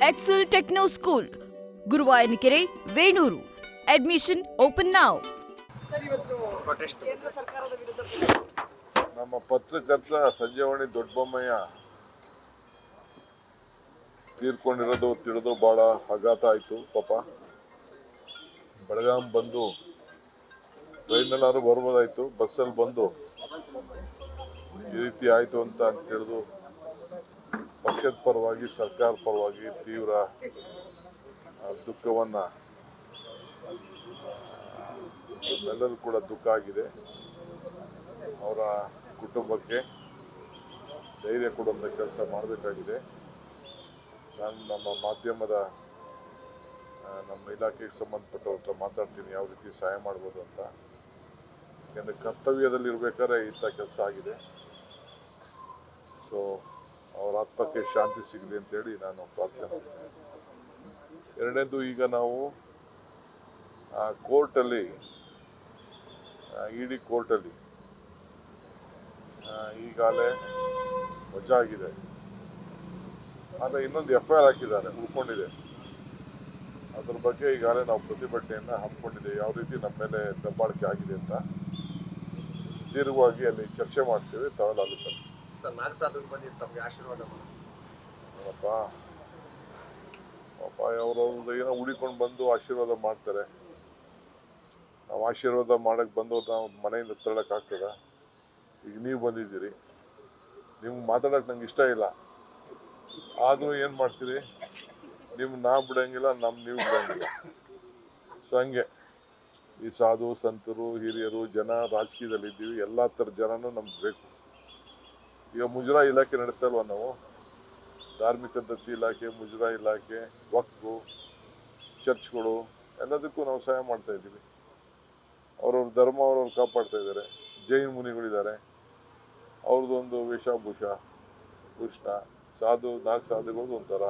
Excel techno school, Guruvayanakere, Venur. Admission open now. Sir, ಇವತ್ತು ಕೇಂದ್ರ ಸರ್ಕಾರದ ವಿರುದ್ಧ ನಮ್ಮ ಪತ್ರಕರ್ತ ಸಂಜೀವನಿ ದೊಡ್ಡಬೊಮ್ಮಯ್ಯ ತೀರ್ಕೊಂಡಿರೋದು ತಿಳಿದು ಬಹಳ ಆಘಾತ ಆಯಿತು. ಪಾಪ ಬೆಳಗಾಂ ಬಂದು ಟ್ರೈನಲ್ಲಾದ್ರೂ ಬರ್ಬೋದಾಯ್ತು, ಬಸ್ಸಲ್ಲಿ ಬಂದು ಈ ರೀತಿ ಆಯಿತು ಅಂತ ತಿಳಿದು ಪಕ್ಷದ ಪರವಾಗಿ ಸರ್ಕಾರ ಪರವಾಗಿ ತೀವ್ರ ದುಃಖವನ್ನು ಎಲ್ಲರೂ ಕೂಡ ದುಃಖ ಆಗಿದೆ. ಅವರ ಕುಟುಂಬಕ್ಕೆ ಧೈರ್ಯ ಕೊಡುವಂಥ ಕೆಲಸ ಮಾಡಬೇಕಾಗಿದೆ. ನಾನು ನಮ್ಮ ಮಾಧ್ಯಮದ ನಮ್ಮ ಇಲಾಖೆಗೆ ಸಂಬಂಧಪಟ್ಟವ್ರ ಹತ್ರ ಮಾತಾಡ್ತೀನಿ ಯಾವ ರೀತಿ ಸಹಾಯ ಮಾಡ್ಬೋದು ಅಂತ. ಯಾಕಂದರೆ ಕರ್ತವ್ಯದಲ್ಲಿ ಇರಬೇಕಾದ್ರೆ ಇಂಥ ಕೆಲಸ ಆಗಿದೆ. ಸೊ ಅವರ ಆತ್ಮಕ್ಕೆ ಶಾಂತಿ ಸಿಗಲಿ ಅಂತೇಳಿ ನಾನು ಪ್ರಾರ್ಥನೆ ಮಾಡ್ತೀನಿ. ಎರಡನೇದು, ಈಗ ನಾವು ಕೋರ್ಟಲ್ಲಿ ಇಡಿ ಕೋರ್ಟಲ್ಲಿ ಈಗಾಗಲೇ ವಜಾ ಆಗಿದೆ. ಆದರೆ ಇನ್ನೊಂದು FIR ಹಾಕಿದ್ದಾರೆ, ಉಳ್ಕೊಂಡಿದೆ. ಅದ್ರ ಬಗ್ಗೆ ಈಗಾಗಲೇ ನಾವು ಪ್ರತಿಭಟನೆಯನ್ನು ಹಮ್ಮಿಕೊಂಡಿದ್ದೇವೆ. ಯಾವ ರೀತಿ ನಮ್ಮ ಮೇಲೆ ದಬ್ಬಾಳಿಕೆ ಆಗಿದೆ ಅಂತ ದೀರ್ಘವಾಗಿ ಅಲ್ಲಿ ಚರ್ಚೆ ಮಾಡ್ತೇವೆ. ತಾವೆಲ್ಲ ಆಗುತ್ತೆ ನೋಡಪ್ಪ, ಪಾಪ ಅವ್ರವ್ರದ್ದು ಏನೋ ಹುಡಿಕೊಂಡು ಬಂದು ಆಶೀರ್ವಾದ ಮಾಡ್ತಾರೆ. ನಾವು ಆಶೀರ್ವಾದ ಮಾಡಕ್ಕೆ ಬಂದವ್ರು ನಾವು ಮನೆಯಿಂದ ತಳ್ಳೋಕ್ಕಾಗ್ತದ? ಈಗ ನೀವು ಬಂದಿದ್ದೀರಿ, ನಿಮ್ಗೆ ಮಾತಾಡೋಕೆ ನಂಗೆ ಇಷ್ಟ ಇಲ್ಲ, ಆದರೂ ಏನು ಮಾಡ್ತೀರಿ? ನಿಮ್ಗೆ ನಾ ಬಿಡೋಂಗಿಲ್ಲ, ನೀವು ಬಿಡೋಂಗಿಲ್ಲ. ಸೊ ಹಂಗೆ ಈ ಸಾಧು ಸಂತರು, ಹಿರಿಯರು, ಜನ ರಾಜಕೀಯದಲ್ಲಿದ್ದೀವಿ. ಎಲ್ಲ ಥರದ ಜನನೂ ನಮ್ಗೆ ಬೇಕು. ಈಗ ಮುಜರಾ ಇಲಾಖೆ ನಡೆಸಲ್ವ ನಾವು? ಧಾರ್ಮಿಕ ದತ್ತಿ ಇಲಾಖೆ, ಮುಜರಾ ಇಲಾಖೆ, ವಕ್ಫು, ಚರ್ಚ್ಗಳು ಎಲ್ಲದಕ್ಕೂ ನಾವು ಸಹಾಯ ಮಾಡ್ತಾ ಇದ್ದೀವಿ. ಅವ್ರವ್ರ ಧರ್ಮ ಅವ್ರವ್ರು ಕಾಪಾಡ್ತಾ ಇದ್ದಾರೆ. ಜೈನ ಮುನಿಗಳಿದ್ದಾರೆ, ಅವ್ರದ್ದೊಂದು ವೇಷಭೂಷ ಭೂಷಣ, ನಾಲ್ಕು ಸಾಧುಗಳದ್ದು ಒಂಥರ,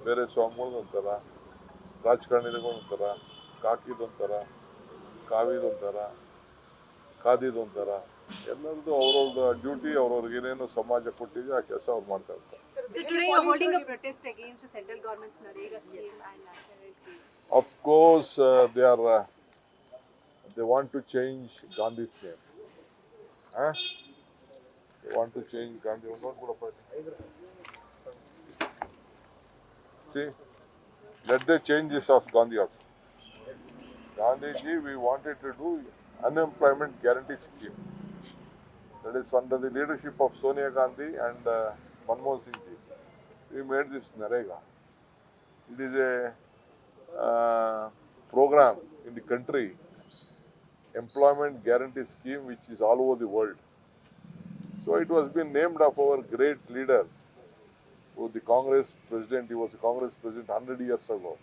ಬೇರೆ ಸ್ವಾಮಿಗಳದ್ದು ಒಂಥರ, ರಾಜಕಾರಣಿಗಳೊಂಥರ, ಕಾಕಿದೊಂಥರ, ಕಾವಿದೊಂಥರ, ಖಾದಿದೊಂಥರ, ಎಲ್ಲರದ್ದು ಅವ್ರವ್ರದ್ದು ಡ್ಯೂಟಿ, ಅವ್ರವ್ರಿಗೆ ಏನೇನು ಸಮಾಜ ಕೊಟ್ಟಿದೆ ಆ ಕೆಲಸ ಅವ್ರು ಮಾಡ್ತಾ ಇರ್ತಾರೆ. Of course, they want to change Gandhi's name. They want to change Gandhi. See, let the changes of Gandhi also. Gandhiji, we wanted to do unemployment guarantee scheme. That is under the leadership of Sonia Gandhi and Manmohan Singh ji. We made this Narega. It is a program in the country, employment guarantee scheme, which is all over the world. So it was been named of our great leader, who the Congress president. He was a Congress president 100 years ago.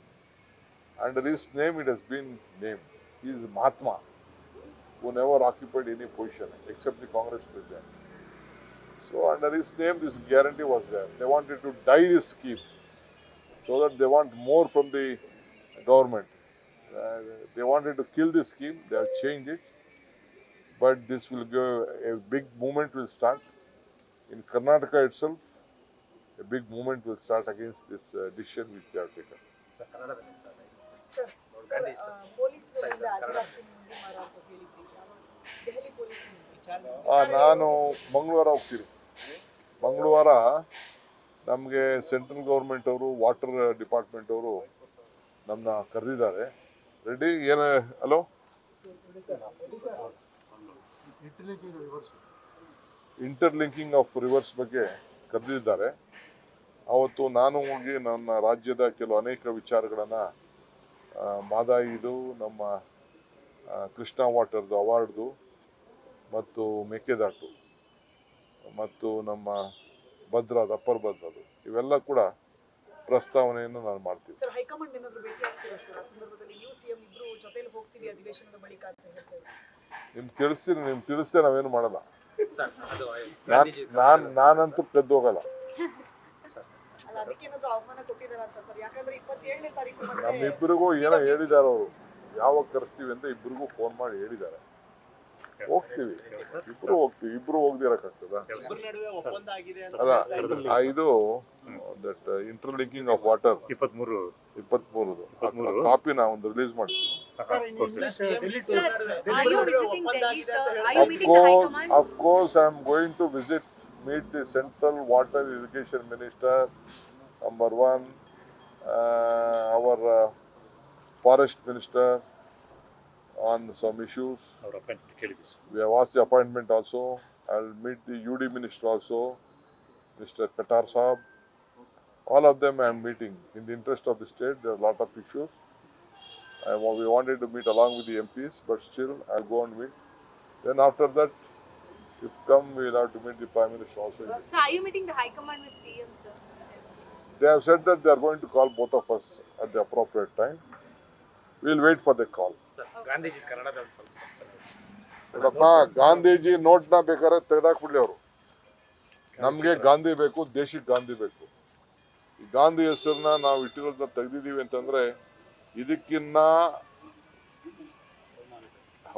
Under his name it has been named. He is Mahatma, who never occupied any position except the Congress president. So under his name this guarantee was there. They wanted to die this scheme so that they want more from the government. They wanted to kill this scheme. They have changed it. But this will give a big movement will start. In Karnataka itself, a big movement will start against this decision which they have taken. ನಾನು ಮಂಗಳವಾರ ಹೋಗ್ತೀನಿ. ಮಂಗಳವಾರ ನಮಗೆ central government ಅವರು, water department ಅವರು ನಮ್ಮನ್ನ ಕರೆದಿದ್ದಾರೆ. Ready ಏನು? ಹಲೋ, ಇಂಟರ್ಲಿಂಕಿಂಗ್ ಆಫ್ ರಿವರ್ಸ್ ಬಗ್ಗೆ ಕರೆದಿದ್ದಾರೆ. ಅವತ್ತು ನಾನು ಹೋಗಿ ನನ್ನ ರಾಜ್ಯದ ಅನೇಕ ವಿಚಾರಗಳನ್ನು, ಮಾದಾಯಿದು, ನಮ್ಮ ಕೃಷ್ಣಾ ವಾಟರ್ದು ಅವಾರ್ಡ್ದು, ಮತ್ತು ಮೇಕೆದಾಟು, ಮತ್ತು ನಮ್ಮ ಭದ್ರಾದ ಅಪ್ಪರ್ ಭದ್ರದು, ಇವೆಲ್ಲ ಕೂಡ ಪ್ರಸ್ತಾವನೆಯನ್ನು ನಾನು ಮಾಡ್ತೀನಿ. ನಿಮ್ಗೆ ತಿಳಿಸ್ತೇ ನಾವೇನು ಮಾಡಲ್ಲ. ನಾನಂತೂ ಕದ್ದು ಹೋಗಲ್ಲ. ನಮ್ಮಿಬ್ಬರಿಗೂ ಏನೋ ಹೇಳಿದ್ದಾರೆ ಅವರು, ಯಾವಾಗ ಕರೆಸ್ತೀವಿ ಅಂತ ಇಬ್ಬರಿಗೂ ಫೋನ್ ಮಾಡಿ ಹೇಳಿದ್ದಾರೆ. ಹೋಗ್ತೀವಿ, ಇಬ್ರು ಹೋಗ್ದಿರಕ್ಕಾಗ್ತದ? ಅಲ್ಲ ಇದು ದಟ್ ಇಂಟರ್ಲಿಂಕಿಂಗ್ ಆಫ್ ವಾಟರ್ 23 ಕಾಪಿನ ಒಂದು ರಿಲೀಸ್ ಮಾಡ್ತೀವಿ. Of course, I am going to meet the Central Water Irrigation Minister, number one, our Forest Minister on some issues. We have asked the appointment also. I will meet the UD Minister also, Mr. Qatar Saab. All of them I am meeting. In the interest of the state, there are a lot of issues. We wanted to meet along with the MPs, but still I will go and meet. Then after that, if come, we will have to meet the Prime Minister also. So are you meeting the High Command with CM, sir? They have said that they are going to call both of us at the appropriate time. We will wait for the call. ನೋಡಪ್ಪ, ಗಾಂಧೀಜಿ ನೋಟ್ನ ಬೇಕಾದ್ರೆ ತೆಗೆದಾಕ್ಬಿಡ್ಲಿ ಅವರು. ನಮಗೆ ಗಾಂಧಿ ಬೇಕು, ದೇಶಕ್ಕೆ ಗಾಂಧಿ ಬೇಕು. ಈ ಗಾಂಧಿ ಹೆಸರನ್ನ ನಾವು ಇಟ್ಟಿರೋದನ್ನ ತೆಗೆದಿದ್ದೀವಿ ಅಂತಂದ್ರೆ ಇದಕ್ಕಿನ್ನ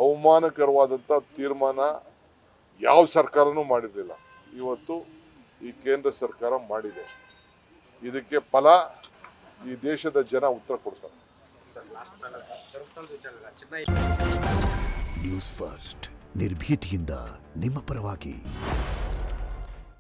ಅವಮಾನಕರವಾದಂಥ ತೀರ್ಮಾನ ಯಾವ ಸರ್ಕಾರನೂ ಮಾಡಿರಲಿಲ್ಲ. ಇವತ್ತು ಈ ಕೇಂದ್ರ ಸರ್ಕಾರ ಮಾಡಿದೆ. ಇದಕ್ಕೆ ಫಲ ಈ ದೇಶದ ಜನ ಉತ್ತರ ಕೊಡ್ತಾರೆ. ನ್ಯೂಸ್ ಫಸ್ಟ್ ನಿರ್ಭೀತಿಯಿಂದ ನಿಮ್ಮ ಪರವಾಗಿ.